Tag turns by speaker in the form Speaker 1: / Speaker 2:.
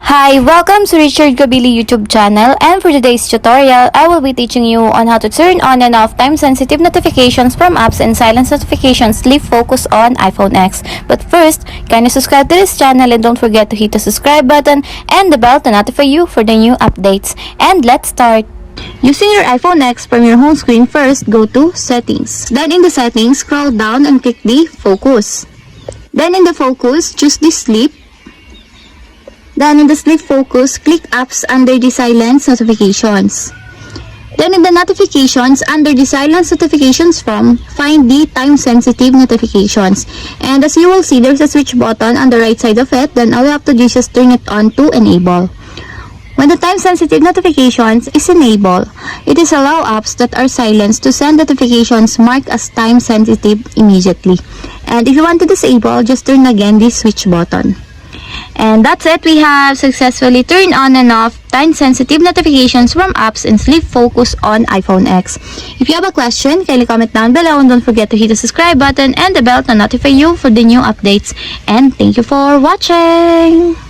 Speaker 1: Hi, welcome to Richard Gabili YouTube channel, and for today's tutorial, I will be teaching you on how to turn on and off time-sensitive notifications from apps and silence notifications leave focus on iPhone X. But first, kindly subscribe to this channel and don't forget to hit the subscribe button and the bell to notify you for the new updates. And let's start! Using your iPhone X from your home screen, first go to Settings. Then in the Settings, scroll down and click the Focus. Then in the Focus, choose the Sleep. Then in the Sleep Focus, click Apps under the Silence Notifications. Then in the Notifications, under the Silence Notifications from, find the Time-Sensitive Notifications. And as you will see, there's a switch button on the right side of it. Then all you have to do is just turn it on to enable. When the time-sensitive notifications is enabled, it is allow apps that are silenced to send notifications marked as time-sensitive immediately. And if you want to disable, just turn again the switch button. And that's it. We have successfully turned on and off time-sensitive notifications from apps and sleep focus on iPhone X. If you have a question, kindly comment down below and don't forget to hit the subscribe button and the bell to notify you for the new updates. And thank you for watching!